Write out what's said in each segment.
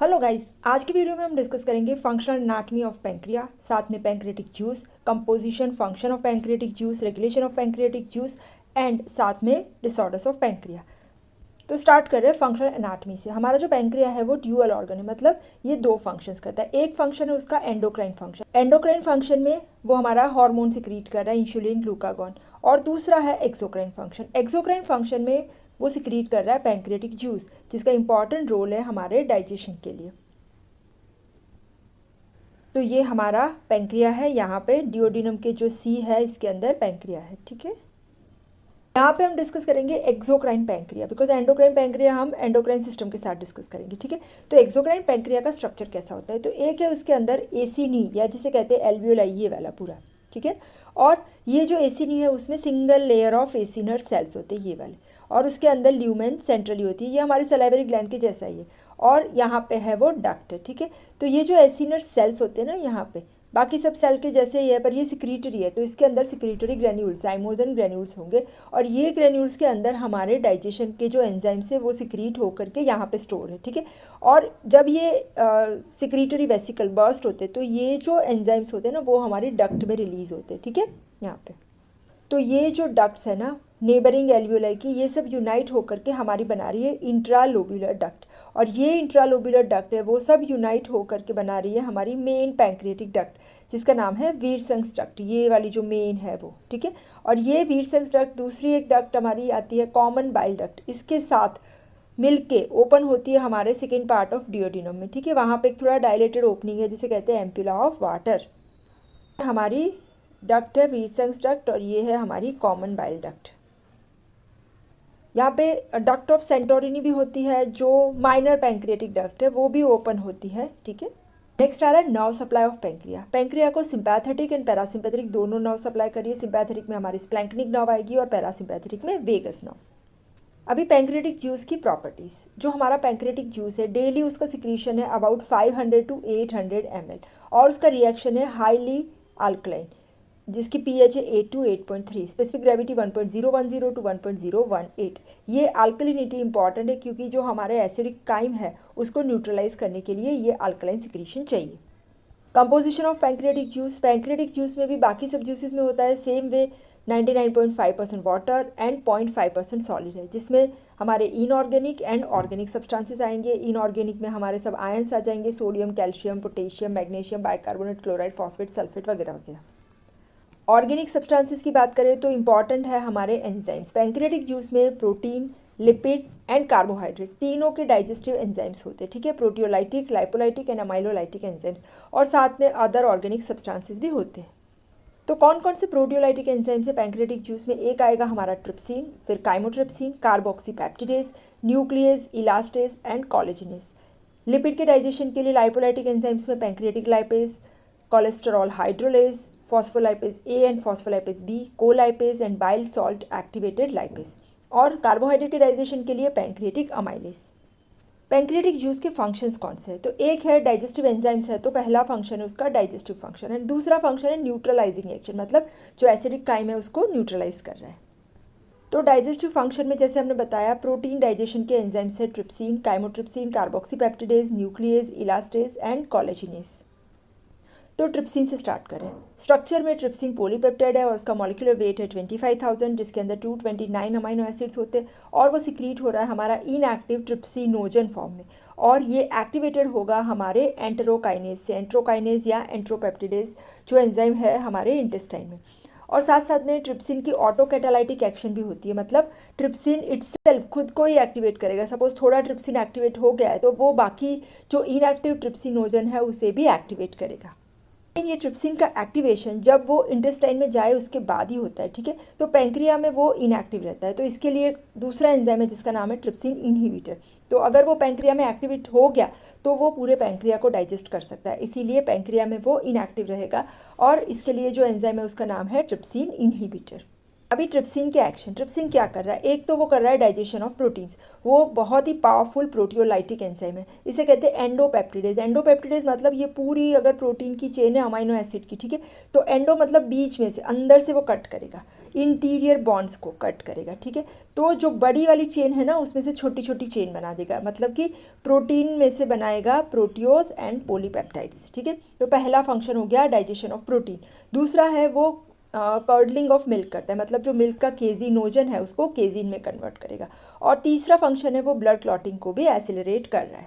Hello guys, आज की video में हम डिस्कस करेंगे फंक्शनल एनाटॉमी ऑफ पैंक्रिया, साथ में pancreatic juice, composition, function of pancreatic juice, regulation of pancreatic juice and साथ में डिसऑर्डर्स ऑफ पैंक्रिया। तो स्टार्ट कर रहे हैं फंक्शनल एनाटॉमी से। हमारा जो पैंक्रिया है वो ड्यूअल ऑर्गन है, मतलब ये दो फंक्शंस करता है। एक फंक्शन है उसका एंडोक्राइन फंक्शन। एंडोक्राइन फंक्शन में वो हमारा हार्मोन सिक्रीट कर रहा है, इंसुलिन, ग्लूकागॉन। और दूसरा है एक्सोक्राइन फंक्शन। एक्सोक्राइन फंक्शन में वो सिक्रीट कर रहा है पैंक्रियाटिक जूस, जिसका इंपॉर्टेंट रोल है हमारे डाइजेशन के लिए। तो ये हमारा पैंक्रिया है, यहाँ पे डिओडिनम के जो सी है इसके अंदर पैंक्रिया है। ठीक है, यहाँ पे हम डिस्कस करेंगे exocrine pancreas, because endocrine pancreas हम एंडोक्राइन सिस्टम के साथ डिस्कस करेंगे। ठीक है, तो एक्सोक्राइन पैंक्रिया का स्ट्रक्चर कैसा होता है? तो एक है उसके अंदर एसिनी, या जिसे कहते हैं एल्वियोलाई, ये वाला पूरा। ठीक है, और ये जो एसिनी है उसमें single layer of acinar cells होते हैं, ये वाले। और उसके अंदर ल्यूमेन सेंट्रली होती है, ये हमारी सलाइवरी ग्लैंड के जैसा ही है। और यहाँ पे है वो डक्ट है। ठीक है, तो ये जो एसिनर सेल्स होते हैं ना, यहाँ पे बाकी सब सेल के जैसे ही है, पर ये सिक्रीटरी है, तो इसके अंदर सिक्रीटरी ग्रेन्यूल्स, ज़ाइमोजन ग्रेन्यूल्स होंगे। और ये ग्रेन्यूल्स के अंदर हमारे डाइजेशन के जो एंजाइम्स है वो सिक्रीट होकर के यहाँ पे स्टोर है। ठीक है, और जब ये सिक्रीटरी वेसिकल बर्स्ट होते हैं तो ये जो एंजाइम्स होते हैं ना वो हमारी डक्ट में रिलीज होते हैं। ठीक है, यहाँ पे तो ये जो डक्ट्स है ना नेबरिंग एल्वियोलाई की, ये सब यूनाइट होकर के हमारी बना रही है इंट्रालोब्यूलर डक्ट। और ये इंट्रालोब्यूलर डक्ट है वो सब यूनाइट होकर के बना रही है हमारी मेन पैंक्रियाटिक डक्ट, जिसका नाम है वीरसंस डक्ट, ये वाली जो मेन है वो। ठीक है, और ये वीरसंस डक्ट, दूसरी एक डक्ट हमारी आती है कॉमन बाइल डक्ट, इसके साथ मिलके ओपन होती है हमारे सेकेंड पार्ट ऑफ डिओडिनम में। ठीक है, वहाँ पे एक थोड़ा डायलेटेड ओपनिंग है जिसे कहते हैं एम्पुला ऑफ वाटर। हमारी डक्ट है वीरसंस डक्ट, और ये है हमारी कॉमन बाइल डक्ट। यहाँ पे डक्ट ऑफ सेंटोरिनी भी होती है, जो माइनर पैंक्रियाटिक डक्ट है वो भी ओपन होती है। ठीक है, नेक्स्ट आ रहा है nerve supply of pancreas. Pancreas को सिंपैथेटिक एंड पैरासिम्पैथेटिक दोनों नर्व सप्लाई करिए। सिंपैथेटिक में हमारी स्प्लैंक्निक नर्व आएगी और पैरासिम्पैथेटिक में वेगस नर्व। अभी पैंक्रियाटिक जूस की प्रॉपर्टीज़। जो हमारा पैंक्रियाटिक जूस है डेली उसका सिक्रीशन है अबाउट 500 to 800 ml, और उसका रिएक्शन है हाईली अल्कलाइन, जिसकी pH है 8 to 8.3, स्पेसिफिक ग्रेविटी 1.010 to 1.018। ये अल्कलिनिटी इंपॉर्टेंट है क्योंकि जो हमारे एसिडिक काइम है उसको न्यूट्रलाइज करने के लिए ये अल्कलाइन सिक्रीशन चाहिए। Composition of pancreatic juice. Pancreatic juice में भी बाकी सब जूसेस में होता है same way, 99.5% water and 0.5% solid है, जिसमें हमारे इनऑर्गेनिक एंड ऑर्गेनिक सब्सटेंसेस आएंगे। इनऑर्गेनिक में हमारे सब आयंस आ जाएंगे, sodium, calcium, potassium, magnesium, bicarbonate, chloride, phosphate, sulphate वगैरह वगैरह। ऑर्गेनिक सब्सटेंसेस की बात करें तो इंपॉर्टेंट है हमारे एंजाइम्स। पैंक्रियाटिक जूस में प्रोटीन, लिपिड एंड कार्बोहाइड्रेट तीनों के डाइजेस्टिव एंजाइम्स होते हैं। ठीक है, प्रोटियोलाइटिक, लाइपोलाइटिक एंड अमाइलोलाइटिक एंजाइम्स, और साथ में अदर ऑर्गेनिक सब्सटेंसेस भी होते हैं। तो कौन कौन से प्रोटियोलाइटिक एंजाइम्स है पैंक्रियाटिक जूस में? एक आएगा हमारा ट्रिप्सिन, फिर chymotrypsin, carboxypeptidase, nucleus, elastase and collagenase. Lipid के डाइजेशन के लिए लाइपोलाइटिक एंजाइम्स में pancreatic lipase, cholesterol hydrolase, phospholipase A and phospholipase B, colipase and bile salt activated lipase. और कार्बोहाइड्रेट के डाइजेशन के लिए पैंक्रियाटिक अमाइलेज। पैंक्रियाटिक जूस के functions कौन से हैं? तो एक है डाइजेस्टिव एंजाइम्स है, तो पहला फंक्शन है उसका डाइजेस्टिव फंक्शन है। दूसरा फंक्शन है न्यूट्रलाइजिंग एक्शन, मतलब जो एसिडिक काइम है उसको न्यूट्रलाइज कर रहा है। तो डाइजेस्टिव फंक्शन में जैसे हमने बताया प्रोटीन डाइजेशन के एंजाइम्स है trypsin, chymotrypsin, carboxypeptidase, nucleus, elastase and collagenase. तो ट्रिप्सिन से स्टार्ट करें। स्ट्रक्चर में ट्रिप्सिन पॉलीपेप्टाइड है और उसका मॉलिक्यूलर वेट है 25,000, जिसके अंदर 229 अमाइनो एसिड्स होते हैं, और वो सिक्रीट हो रहा है हमारा इनएक्टिव ट्रिप्सिनोजन फॉर्म में, और ये एक्टिवेटेड होगा हमारे एंटेरोकाइनेज से, एंट्रोकाइनेज या एंट्रोपेप्टिडेज जो एंजाइम है हमारे इंटेस्टाइन में। और साथ साथ में ट्रिप्सिन की ऑटो कैटालाइटिक एक्शन भी होती है, मतलब ट्रिप्सिन इटसेल्फ खुद को ही एक्टिवेट करेगा। सपोज थोड़ा ट्रिप्सिन एक्टिवेट हो गया है तो वो बाकी जो इनएक्टिव ट्रिप्सिनोजन है उसे भी एक्टिवेट करेगा। लेकिन ये ट्रिप्सिन का एक्टिवेशन जब वो इंटेस्टाइन में जाए उसके बाद ही होता है। ठीक है, तो पैंक्रिया में वो इनएक्टिव रहता है, तो इसके लिए दूसरा एंजाइम है जिसका नाम है ट्रिप्सिन इनहिबिटर। तो अगर वो पैंक्रिया में एक्टिवेट हो गया तो वो पूरे पैंक्रिया को डाइजेस्ट कर सकता है, इसीलिए पैंक्रिया में वो इनएक्टिव रहेगा, और इसके लिए जो एंजाइम है उसका नाम है ट्रिप्सिन इनहिबिटर। अभी ट्रिप्सिन के एक्शन, ट्रिप्सिन क्या कर रहा है, एक तो वो कर रहा है डाइजेशन ऑफ प्रोटीन्स, वो बहुत ही पावरफुल प्रोटियोलाइटिक एंजाइम है, इसे कहते हैं एंडोपेप्टिडेज। एंडोपेप्टिडेज मतलब ये पूरी अगर प्रोटीन की चेन है अमाइनो एसिड की, ठीक है, तो एंडो मतलब बीच में से, अंदर से वो कट करेगा, इंटीरियर बॉन्ड्स को कट करेगा, ठीक है। तो जो बड़ी वाली चेन है ना उसमें से छोटी छोटी चेन बना देगा, मतलब कि प्रोटीन में से बनाएगा प्रोटियोज एंड पॉलीपेप्टाइड्स, ठीक है। तो पहला फंक्शन हो गया डाइजेशन ऑफ प्रोटीन। दूसरा है वो कर्डलिंग ऑफ मिल्क करता है, मतलब जो मिल्क का केजिनोजन है उसको केजिन में कन्वर्ट करेगा। और तीसरा फंक्शन है वो ब्लड क्लॉटिंग को भी एसिलरेट कर रहा है।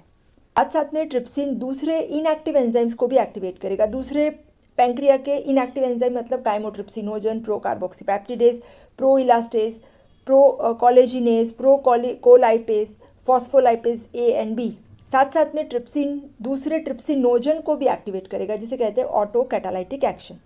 साथ साथ में ट्रिप्सिन दूसरे इनएक्टिव एंजाइम्स को भी एक्टिवेट करेगा, दूसरे पैंक्रिया के इनएक्टिव एंजाइम मतलब chymotrypsinogen, pro carboxypeptidase, pro elastase, pro collagenase, pro colipase, phospholipase A and B. साथ साथ में ट्रिप्सिन दूसरे ट्रिप्सिनोजन को भी एक्टिवेट करेगा, जिसे कहते हैं ऑटो कैटालाइटिक एक्शन।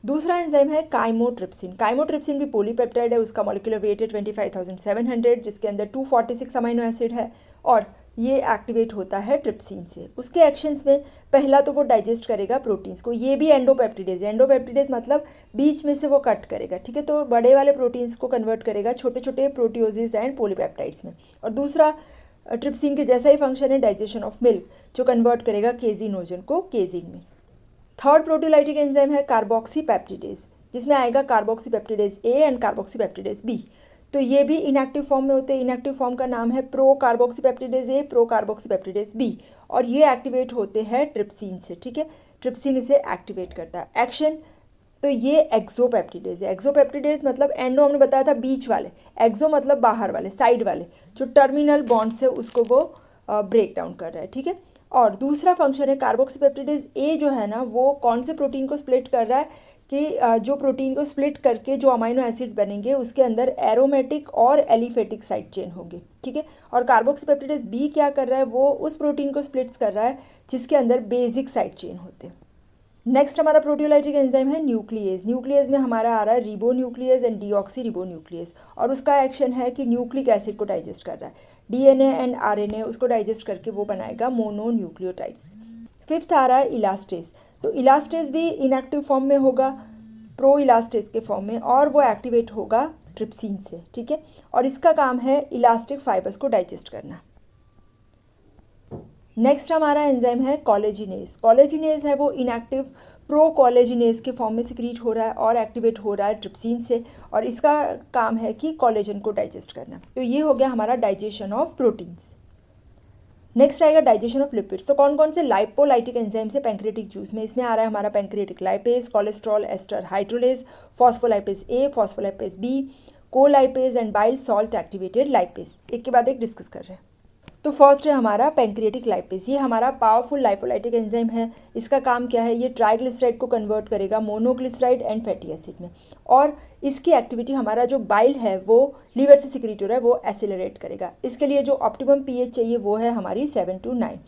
दूसरा एंजाइम है काइमोट्रिप्सिन। काइमोट्रिप्सिन भी पॉलीपेप्टाइड है, उसका मॉलिक्यूलर वेट है 25,700, जिसके अंदर 246 अमाइनो एसिड है और ये एक्टिवेट होता है ट्रिप्सिन से। उसके एक्शंस में पहला तो वो डाइजेस्ट करेगा प्रोटीन्स को, ये भी एंडोपेप्टिडेज है। एंडोपेप्टिडेज मतलब बीच में से वो कट करेगा, ठीक है, तो बड़े वाले प्रोटीन्स को कन्वर्ट करेगा छोटे छोटे प्रोटियोजिस एंड पॉलीपेप्टाइड्स में। और दूसरा ट्रिप्सिन के जैसा ही फंक्शन है डाइजेशन ऑफ मिल्क, जो कन्वर्ट करेगा केजिनोजन को केजिन में। थर्ड प्रोटियोलाइटिक एंजाइम है कार्बोक्सीपेप्टिडेज, जिसमें आएगा carboxypeptidase A and carboxypeptidase B. तो ये भी इनएक्टिव फॉर्म में होते हैं, इनएक्टिव फॉर्म का नाम है प्रो कार्बोक्सीपेप्टिडेज ए, प्रो कार्बोक्सीपेप्टिडेज बी, और ये एक्टिवेट होते हैं ट्रिप्सिन से, ठीक है। ट्रिप्सिन इसे एक्टिवेट करता है। एक्शन तो ये एक्सोपेप्टिडेज है। एक्सोपेप्टिडेज मतलब एंडो हमने बताया था बीच वाले, एक्सो मतलब बाहर वाले, साइड वाले, जो टर्मिनल बॉन्ड्स है उसको वो ब्रेक डाउन कर रहा है, ठीक है। और दूसरा फंक्शन है कार्बोक्सीपेप्टिडेज ए, जो है ना वो कौन से प्रोटीन को स्प्लिट कर रहा है कि जो प्रोटीन को स्प्लिट करके जो अमाइनो एसिड्स बनेंगे उसके अंदर एरोमेटिक और एलिफेटिक साइड चेन होंगे, ठीक है। और कार्बोक्सीपेप्टिडेज बी क्या कर रहा है, वो उस प्रोटीन को स्प्लिट्स कर रहा है जिसके अंदर बेसिक साइड चेन होते हैं। नेक्स्ट हमारा प्रोटियोलाइटिक एंजाइम है न्यूक्लियेज। न्यूक्लियेज में हमारा आ रहा है रिबोन्यूक्लियेज एंड डीऑक्सी रिबोन्यूक्लियेज, और उसका एक्शन है कि न्यूक्लिक एसिड को डाइजेस्ट कर रहा है। डीएनए एंड आरएनए उसको डाइजेस्ट करके वो बनाएगा मोनोन्यूक्लियोटाइड्स। फिफ्थ आ रहा है इलास्टेज। तो इलास्टेज भी इनएक्टिव फॉर्म में होगा, प्रो इलास्टेज के फॉर्म में, और वो एक्टिवेट होगा ट्रिप्सिन से, ठीक है। और इसका काम है इलास्टिक फाइबर्स को डाइजेस्ट करना। नेक्स्ट हमारा एंजाइम है कोलेजिनेज। कोलेजिनेज है वो इनएक्टिव प्रो कोलेजिनेज के फॉर्म में सिक्रीट हो रहा है और एक्टिवेट हो रहा है ट्रिप्सिन से, और इसका काम है कि कोलेजन को डाइजेस्ट करना। तो ये हो गया हमारा डाइजेशन ऑफ प्रोटीन्स। नेक्स्ट आएगा डाइजेशन ऑफ लिपिड्स। तो कौन कौन से लाइपोलाइटिक एंजाइम्स है पैंक्रियाटिक जूस में, इसमें आ रहा है हमारा pancreatic lipase, cholesterol ester hydrolase, phospholipase A, phospholipase B, colipase and bile salt activated lipase. एक के बाद एक डिस्कस कर रहे हैं। तो फर्स्ट है हमारा पैंक्रियाटिक लाइपेज। ये हमारा पावरफुल लाइपोलाइटिक एंजाइम है। इसका काम क्या है, ये ट्राइग्लिसराइड को कन्वर्ट करेगा मोनोग्लिसराइड एंड फैटी एसिड में, और इसकी एक्टिविटी हमारा जो बाइल है वो लीवर से सिक्रीट हो रहा है वो एसिलरेट करेगा। इसके लिए जो ऑप्टिमम पीएच चाहिए वो है हमारी 7 to 9,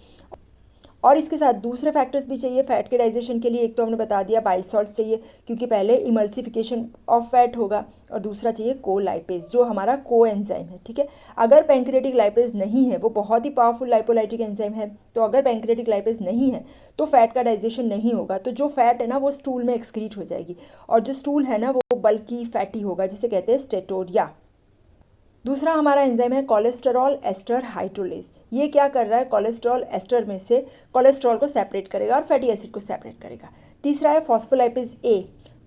और इसके साथ दूसरे फैक्टर्स भी चाहिए फैट के डाइजेशन के लिए। एक तो हमने बता दिया बाइल सॉल्ट्स चाहिए, क्योंकि पहले इमल्सिफिकेशन ऑफ फैट होगा, और दूसरा चाहिए कोलाइपेज जो हमारा को एंजाइम है, ठीक है। अगर पैंक्रियाटिक लाइपेज नहीं है, वो बहुत ही पावरफुल लाइपोलाइटिक एंजाइम है, तो अगर पैंक्रियाटिक लाइपेज नहीं है तो फैट का डाइजेशन नहीं होगा, तो जो फैट है ना वो स्टूल में एक्सक्रीट हो जाएगी, और जो स्टूल है ना वो बल्कि फैटी होगा, जिसे कहते हैं स्टेटोरिया। दूसरा हमारा एंजाइम है कोलेस्टेरॉल एस्टर हाइड्रोलेज। ये क्या कर रहा है, कोलेस्ट्रॉल एस्टर में से कोलेस्ट्रॉल को सेपरेट करेगा और फैटी एसिड को सेपरेट करेगा। तीसरा है फॉस्फोलाइपेज ए।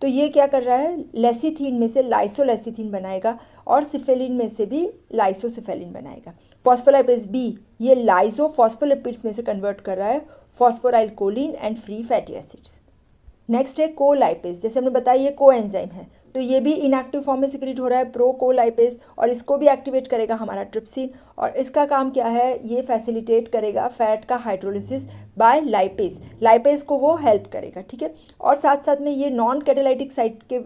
तो ये क्या कर रहा है, लेसिथीन में से लाइसोलेसिथीन बनाएगा और सिफेलिन में से भी लाइसोसिफेलिन बनाएगा। फॉस्फोलाइपेज बी ये लाइसो फॉस्फोलिपिड्स में से कन्वर्ट कर रहा है phosphoryl Colin and free fatty acids. Next है कोलाइपेज। जैसे हमने बताया ये को एंजाइम है, तो ये भी इनएक्टिव फॉर्म में सिक्रीट हो रहा है प्रो कोलाइपेज, और इसको भी एक्टिवेट करेगा हमारा ट्रिप्सिन, और इसका काम क्या है, ये फैसिलिटेट करेगा फैट का हाइड्रोलिसिस बाय लाइपेज। लाइपेज को वो हेल्प करेगा, ठीक है। और साथ साथ में ये नॉन कैटालाइटिक साइट के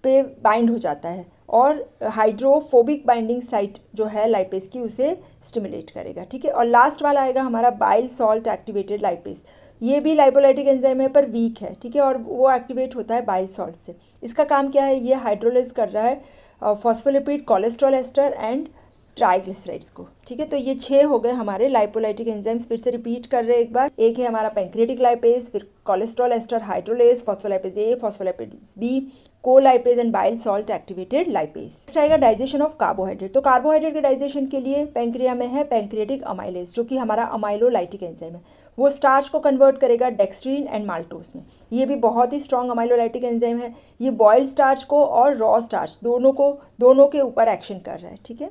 पे बाइंड हो जाता है, और हाइड्रोफोबिक बाइंडिंग साइट जो है लाइपेज की उसे स्टिमुलेट करेगा, ठीक है। और लास्ट वाला आएगा हमारा बाइल सॉल्ट एक्टिवेटेड लाइपेज। ये भी लाइपोलाइटिक एंजाइम है पर वीक है, ठीक है, और वो एक्टिवेट होता है बाइल सॉल्ट से। इसका काम क्या है, ये हाइड्रोलाइज कर रहा है phospholipid, cholesterol ester and triglycerides को, ठीक है। तो ये 6 हो गए हमारे लाइपोलाइटिक एंजाइम्स। फिर से रिपीट कर रहे हैं एक बार। एक है हमारा पैंक्रियाटिक लाइपेज, फिर cholesterol ester hydrolase, phospholipase A, phospholipase B, colipase and bile salt activated lipase. Next आएगा डाइजेशन ऑफ कार्बोहाइड्रेट। तो कार्बोहाइड्रेट के डाइजेशन के लिए पैंक्रिया में है पैंक्रियाटिक अमाइलेज, जो कि हमारा अमाइलोलाइटिक एंजाइम है। वो स्टार्च को कन्वर्ट करेगा डेक्स्ट्रीन एंड माल्टोज में। ये भी बहुत ही स्ट्रॉन्ग अमाइलोलाइटिक एंजाइम है। ये बॉइल्ड स्टार्च को और रॉ स्टार्च दोनों के ऊपर एक्शन कर रहा है, ठीक है।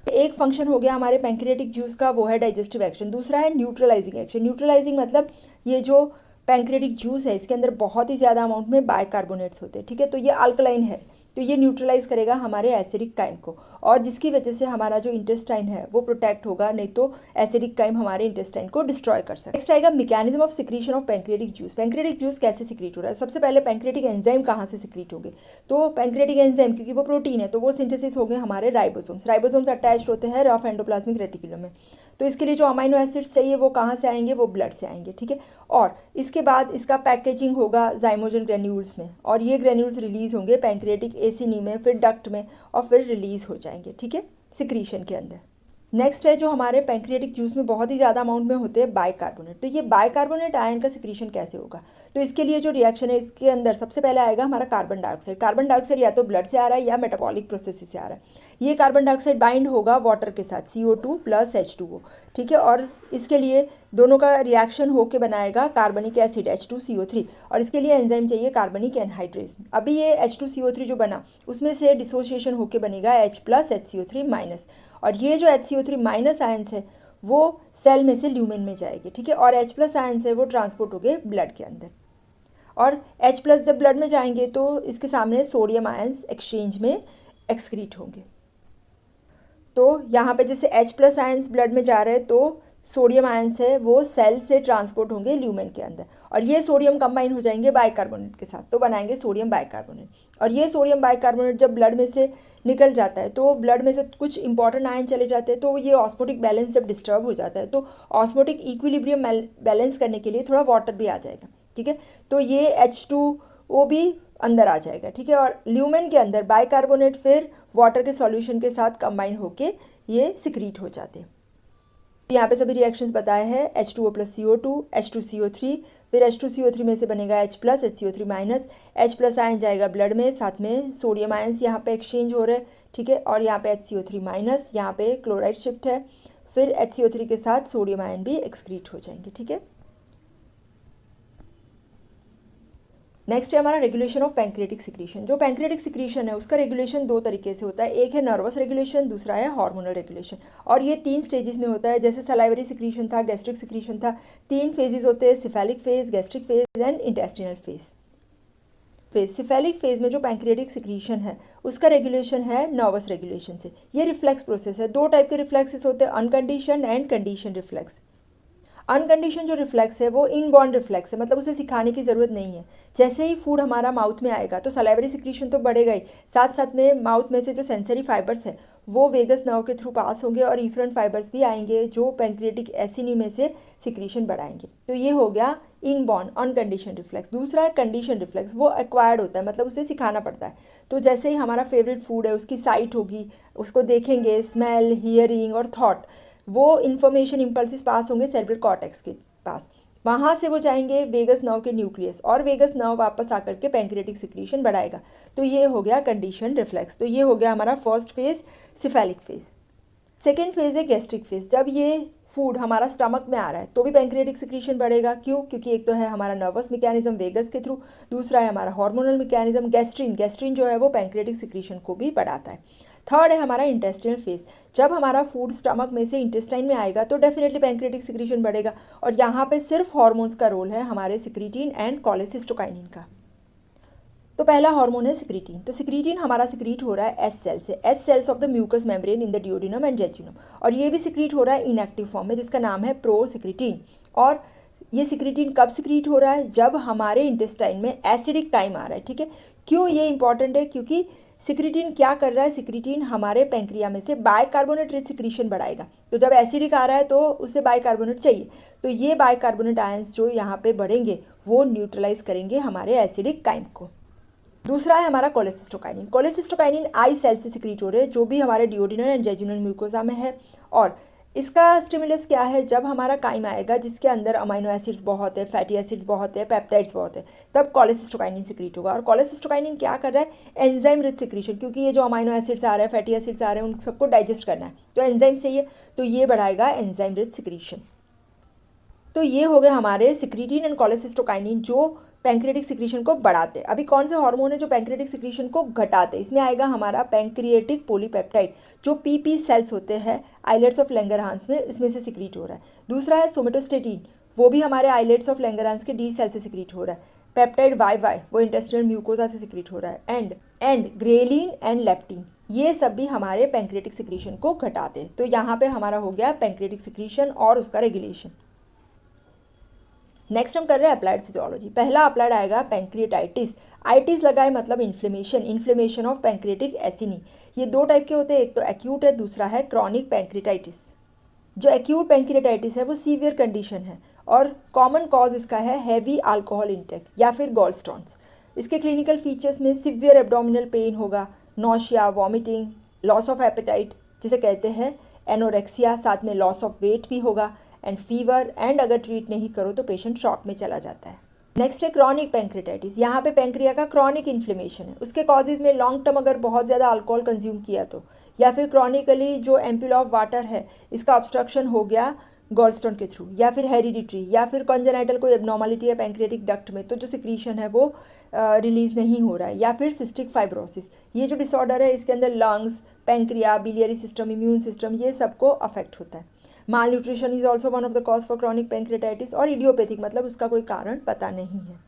एक फंक्शन हो गया हमारे पैंक्रियाटिक जूस का, वो है डाइजेस्टिव एक्शन। दूसरा है न्यूट्रलाइजिंग एक्शन। न्यूट्रलाइजिंग मतलब ये जो पैंक्रियाटिक जूस है इसके अंदर बहुत ही ज़्यादा अमाउंट में बाइकार्बोनेट्स होते हैं, ठीक है। तो ये अल्कलाइन है, तो ये न्यूट्रलाइज करेगा हमारे एसिडिक काइम को, और जिसकी वजह से हमारा जो इंटेस्टाइन है वो प्रोटेक्ट होगा, नहीं तो एसिडिक काइम हमारे इंटेस्टाइन को डिस्ट्रॉय कर सकता है। नेक्स्ट आएगा mechanism of secretion of pancreatic juice. Pancreatic juice कैसे सिक्रीट हो रहा है? सबसे पहले पैंक्रियाटिक एंजाइम कहाँ से सिक्रीट होंगे? तो पैंक्रियाटिक एंजाइम, क्योंकि वो प्रोटीन है, तो वो सिंथेसिस हो गए हमारे राइबोसोम्स। राइबोसोम्स अटैच्ड होते हैं रफ एंडोप्लाज्मिक रेटिकुलम में। तो इसके लिए जो अमाइनो एसिड्स चाहिए वो कहाँ से आएंगे? वो ब्लड से आएंगे, ठीक है। और इसके बाद इसका पैकेजिंग होगा जाइमोजन ग्रेन्यूल्स में, और ये ग्रेन्यूल्स रिलीज होंगे पैंक्रियाटिक एसिनी में, फिर डक्ट में, और फिर रिलीज हो जाएंगे, ठीक है, सिक्रीशन के अंदर। नेक्स्ट है जो हमारे पैंक्रियाटिक जूस में बहुत ही ज़्यादा अमाउंट में होते हैं बाइकार्बोनेट। तो ये बाइकार्बोनेट आयन का सिक्रीशन कैसे होगा? तो इसके लिए जो रिएक्शन है इसके अंदर सबसे पहले आएगा हमारा कार्बन डाइऑक्साइड। कार्बन डाइऑक्साइड या तो ब्लड से आ रहा है या मेटाबॉलिक प्रोसेस से आ रहा है। ये कार्बन डाइऑक्साइड बाइंड होगा वाटर के साथ CO2 + H2O, ठीक है। और इसके लिए दोनों का रिएक्शन होके बनाएगा कार्बनिक एसिड H2CO3, और इसके लिए एंजाइम चाहिए कार्बनिक एनहाइड्रेज। अभी ये H2CO3 जो बना उसमें से डिसोसिएशन होके बनेगा H + HCO3-, और ये जो HCO3- आयंस है वो सेल में से ल्यूमेन में जाएगी, ठीक है। और H+ आयंस है वो ट्रांसपोर्ट हो गए ब्लड के अंदर, और H+ जब ब्लड में जाएंगे तो इसके सामने सोडियम आयंस एक्सचेंज में एक्सक्रीट होंगे। तो यहाँ पे जैसे H+ आयंस ब्लड में जा रहे हैं तो सोडियम आयंस है वो सेल से ट्रांसपोर्ट होंगे ल्यूमेन के अंदर, और ये सोडियम कंबाइन हो जाएंगे बाइकार्बोनेट के साथ, तो बनाएंगे सोडियम बाइकार्बोनेट। और ये सोडियम बाइकार्बोनेट जब ब्लड में से निकल जाता है तो ब्लड में से कुछ इंपॉर्टेंट आयन चले जाते हैं, तो ये ऑस्मोटिक बैलेंस जब डिस्टर्ब हो जाता है तो ऑस्मोटिक इक्विलिब्रियम बैलेंस करने के लिए थोड़ा वाटर भी आ जाएगा, ठीक है। तो ये H2O भी अंदर आ जाएगा, ठीक है। और ल्यूमेन के अंदर बाइकार्बोनेट फिर वाटर के सॉल्यूशन के साथ कंबाइन होके ये सिक्रीट हो जाते हैं। यहाँ पे सभी रिएक्शंस बताए हैं, H2O + CO2, H2CO3, फिर H2CO3 में से बनेगा H + HCO3-, H+ आयन जाएगा ब्लड में, साथ में सोडियम आयंस यहाँ पे एक्सचेंज हो रहे हैं, ठीक है। और यहाँ पे HCO3-, यहाँ पे क्लोराइड शिफ्ट है, फिर HCO3 के साथ सोडियम आयन भी एक्सक्रीट हो जाएंगे, ठीक है। नेक्स्ट है हमारा रेगुलेशन ऑफ पैंक्रियाटिक सिक्रीशन। जो पैंक्रियाटिक सिक्रीशन है उसका रेगुलेशन 2 तरीके से होता है। एक है नर्वस रेगुलेशन, दूसरा है हार्मोनल रेगुलेशन, और ये 3 स्टेजेस में होता है। जैसे सलाइवरी सिक्रीशन था, गैस्ट्रिक सिक्रीशन था, 3 फेजेस होते हैं, cephalic phase, gastric phase and intestinal phase. Cephalic phase में जो पैंक्रियाटिक सिक्रीशन है उसका रेगुलेशन है नर्वस रेगुलेशन से। ये रिफ्लेक्स प्रोसेस है। 2 टाइप के रिफ्लेक्सेस होते हैं, अनकंडीशन एंड कंडीशन रिफ्लेक्स। अनकंडीशन जो रिफ्लेक्स है वो इनबॉर्न रिफ्लेक्स है, मतलब उसे सिखाने की ज़रूरत नहीं है। जैसे ही फूड हमारा माउथ में आएगा तो सलाइवरी सिक्रीशन तो बढ़ेगा ही, साथ साथ में माउथ में से जो सेंसरी फाइबर्स है वो वेगस नर्व के थ्रू पास होंगे, और इफरेंट फाइबर्स भी आएंगे जो पैंक्रियाटिक एसिनी में से सिक्रीशन बढ़ाएंगे। तो ये हो गया इनबॉर्न अनकंडीशन रिफ्लेक्स। दूसरा है कंडीशन रिफ्लेक्स, वो एक्वायर्ड होता है, मतलब उसे सिखाना पड़ता है। तो जैसे ही हमारा फेवरेट फूड है उसकी साइट होगी, उसको देखेंगे, स्मेल, हियरिंग और थॉट, वो इन्फॉर्मेशन इम्पल्सिस पास होंगे सेरेब्रल कॉर्टेक्स के पास, वहाँ से वो जाएंगे वेगस नर्व के न्यूक्लियस, और वेगस नर्व वापस आकर के पैंक्रियाटिक सिक्रीशन बढ़ाएगा। तो ये हो गया कंडीशन रिफ्लेक्स। तो ये हो गया हमारा first phase, cephalic phase. Second phase है गैस्ट्रिक फेज। जब ये फूड हमारा स्टमक में आ रहा है तो भी पैंक्रियाटिक सिक्रीशन बढ़ेगा। क्यों? क्योंकि एक तो है हमारा नर्वस मैकेनिज्म वेगस के थ्रू, दूसरा है हमारा हार्मोनल मैकेनिज्म गैस्ट्रिन। गैस्ट्रिन जो है वो पैंक्रियाटिक सिक्रीशन को भी बढ़ाता है। थर्ड है हमारा इंटेस्टिनल फेज। जब हमारा फूड स्टमक में से इंटेस्टाइन में आएगा तो डेफिनेटली पैंक्रियाटिक सिक्रीशन बढ़ेगा, और यहाँ पे सिर्फ हार्मोन्स का रोल है, हमारे सिक्रीटिन एंड कोलेसिस्टोकाइनिन का। तो पहला हार्मोन है सिक्रीटिन। तो सिक्रीटिन हमारा सिक्रीट हो रहा है एस सेल से, S cells of the mucous membrane in the duodenum and jejunum, और ये भी सिक्रीट हो रहा है इनएक्टिव फॉर्म में जिसका नाम है प्रोसिक्रीटिन। और ये सिक्रीटिन कब सिक्रीट हो रहा है? जब हमारे इंटेस्टाइन में एसिडिक काइम आ रहा है, ठीक है। क्यों ये इंपॉर्टेंट है? क्योंकि सिक्रीटिन क्या कर रहा है? सिक्रीटिन हमारे पैंक्रिया में से बाइकार्बोनेट सिक्रीशन बढ़ाएगा। तो जब एसिडिक आ रहा है तो उसे बाइकार्बोनेट चाहिए, तो ये बाइकार्बोनेट आयंस जो यहाँ पे बढ़ेंगे वो न्यूट्रलाइज करेंगे हमारे एसिडिक काइम को। दूसरा है हमारा कोलेसिस्टोकाइनिन। कोलेसिस्टोकाइनिन आई सेल से सिक्रीट हो रहे हैं, जो भी हमारे डिओडिनल एंड जेजुनल म्यूकोसा में है। और इसका स्टिमुलस क्या है, जब हमारा काइम आएगा जिसके अंदर अमाइनो एसिड्स बहुत है, फैटी एसिड्स बहुत है, पेप्टाइड्स बहुत है, तब कोलेसिस्टोकाइनिन सिक्रीट होगा। और कोलेसिस्टोकाइनिन क्या कर रहा है, एंजाइम रिच सिक्रीशन, क्योंकि ये जो अमाइनो एसिड्स आ रहे हैं, फैटी एसिड्स आ रहे हैं, उन सबको डाइजेस्ट करना है, तो एंजाइम चाहिए, तो ये बढ़ाएगा एंजाइम रिच सिक्रीशन। तो ये हो गए हमारे सिक्रीटिन एंड कोलेसिस्टोकाइनिन जो पैंक्रियाटिक सिक्रीशन को बढ़ाते हैं। अभी कौन से हार्मोन है जो पैंक्रियाटिक सिक्रीशन को घटाते हैं, इसमें आएगा हमारा पैंक्रियाटिक पॉलीपेप्टाइड, जो पीपी सेल्स होते हैं आइलेट्स ऑफ लैंगरहांस में, इसमें से सिक्रीट हो रहा है। दूसरा है सोमेटोस्टेटिन, वो भी हमारे आइलेट्स ऑफ लैंगरहांस के डी सेल से सिक्रीट हो रहा है। पेप्टाइड वाई वो इंटेस्टिनल म्यूकोसा से सिक्रीट हो रहा है। एंड ग्रेलिन एंड लेप्टिन, ये सब भी हमारे पैंक्रियाटिक सिक्रीशन को घटाते हैं। तो यहाँ पे हमारा हो गया पैंक्रियाटिक सिक्रीशन और उसका रेगुलेशन। नेक्स्ट हम कर रहे हैं अप्लाइड फिजियोलॉजी। पहला अप्लाइड आएगा पैंक्रियाटाइटिस। आइटिस लगाए मतलब इन्फ्लेमेशन ऑफ पैंक्रियाटिक एसिनी। ये दो टाइप के होते हैं, एक तो एक्यूट है, दूसरा है क्रॉनिक पैंक्रियाटाइटिस। जो एक्यूट पैंक्रियाटाइटिस है वो सीवियर कंडीशन है और कॉमन कॉज इसका है हैवी अल्कोहल इंटेक या फिर गॉलस्टोन्स। इसके क्लिनिकल फीचर्स में सिवियर एब्डोमिनल पेन होगा, nausea, vomiting, loss of appetite जिसे कहते हैं एनोरेक्सिया, साथ में लॉस ऑफ वेट भी होगा, एंड फीवर, एंड अगर ट्रीट नहीं करो तो पेशेंट शॉक में चला जाता है। नेक्स्ट है क्रॉनिक पैंक्रियाटाइटिस। यहाँ पे पैंक्रिया का क्रॉनिक इन्फ्लेमेशन है। उसके कॉजेज में लॉन्ग टर्म अगर बहुत ज़्यादा अल्कोहल कंज्यूम किया तो, या फिर क्रॉनिकली जो एम्पूल ऑफ वाटर है इसका ऑब्स्ट्रक्शन हो गया गॉलस्टोन के थ्रू, या फिर हेरिडिटरी, या फिर कंजेनाइटल कोई एबनॉर्मलिटी है पैंक्रियाटिक डक्ट में, तो जो सिक्रीशन है वो रिलीज़ नहीं हो रहा है, या फिर सिस्टिक फाइब्रोसिस। ये जो डिसऑर्डर है इसके अंदर lungs, pancreas, biliary system, immune system, ये सबको अफेक्ट होता है। Malnutrition is also one of the cause for chronic pancreatitis. और इडियोपैथिक मतलब उसका कोई कारण पता नहीं है।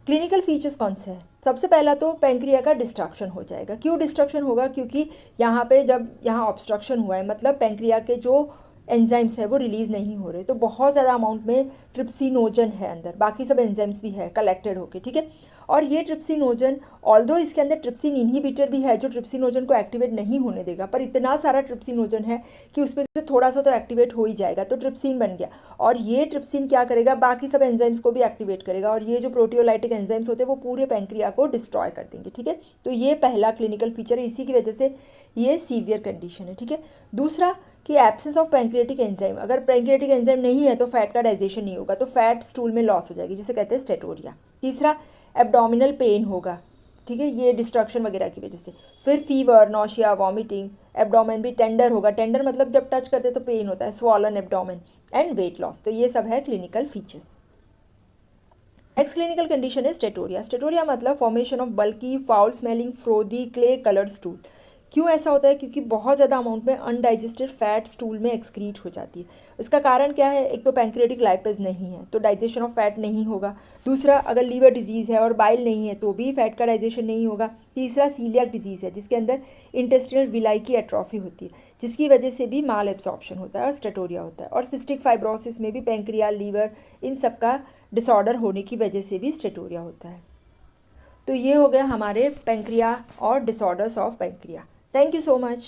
क्लिनिकल फीचर्स कौन से हैं? सबसे पहला तो पैंक्रिया का डिस्ट्रक्शन हो जाएगा। क्यों डिस्ट्रक्शन होगा? क्योंकि यहाँ पे जब यहाँ ऑब्स्ट्रक्शन हुआ है मतलब पैंक्रिया के जो एंजाइम्स है वो रिलीज़ नहीं हो रहे, तो बहुत ज़्यादा अमाउंट में ट्रिप्सिनोजन है अंदर, बाकी सब एंजाइम्स भी है कलेक्टेड होके, ठीक है। और ये ट्रिप्सिनोजन, ऑल्दो इसके अंदर ट्रिप्सिन इनहिबिटर भी है जो ट्रिप्सिनोजन को एक्टिवेट नहीं होने देगा, पर इतना सारा ट्रिप्सिनोजन है कि उसमें से थोड़ा सा तो एक्टिवेट हो ही जाएगा, तो ट्रिप्सिन बन गया। और ये ट्रिप्सिन क्या करेगा, बाकी सब एंजाइम्स को भी एक्टिवेट करेगा, और ये जो प्रोटियोलाइटिक एंजाइम्स होते हैं वो पूरे पैंक्रिया को डिस्ट्रॉय कर देंगे, ठीक है। तो ये पहला क्लिनिकल फीचर है, इसी की वजह से ये सीवियर कंडीशन है, ठीक है। दूसरा कि एब्सेंस ऑफ पैंक्रियाटिक एंजाइम, अगर पैंक्रियाटिक एंजाइम नहीं है तो फैट का डाइजेशन नहीं होगा, तो फैट स्टूल में लॉस हो जाएगी जिसे कहते हैं स्टेटोरिया। तीसरा एब्डोमिनल पेन होगा, ठीक है, ये डिस्ट्रक्शन वगैरह की वजह से। फिर फीवर, नोशिया, वॉमिटिंग, एब्डोमेन भी टेंडर होगा, टेंडर मतलब जब टच करते तो पेन होता है, swollen abdomen, and weight loss. तो ये सब है clinical features. Next clinical condition है स्टेटोरिया। स्टेटोरिया मतलब formation of bulky, foul smelling, frothy, clay coloured stool. क्यों ऐसा होता है? क्योंकि बहुत ज़्यादा अमाउंट में अनडाइजेस्टेड फैट स्टूल में एक्सक्रीट हो जाती है। इसका कारण क्या है? एक तो पैंक्रियाटिक लाइपेज नहीं है तो डाइजेशन ऑफ फैट नहीं होगा। दूसरा, अगर लीवर डिजीज़ है और बाइल नहीं है तो भी फैट का डाइजेशन नहीं होगा। तीसरा, सीलियाक डिजीज़ है जिसके अंदर इंटेस्टिनल विलाई की एट्रॉफी होती है, जिसकी वजह से भी माल एब्सॉर्प्शन होता है और स्टेटोरिया होता है। और सिस्टिक फाइब्रोसिस में भी पैंक्रिया, लीवर, इन सब का डिसऑर्डर होने की वजह से भी स्टेटोरिया होता है। तो ये हो गया हमारे पैंक्रिया और disorders of pancreas. Thank you so much.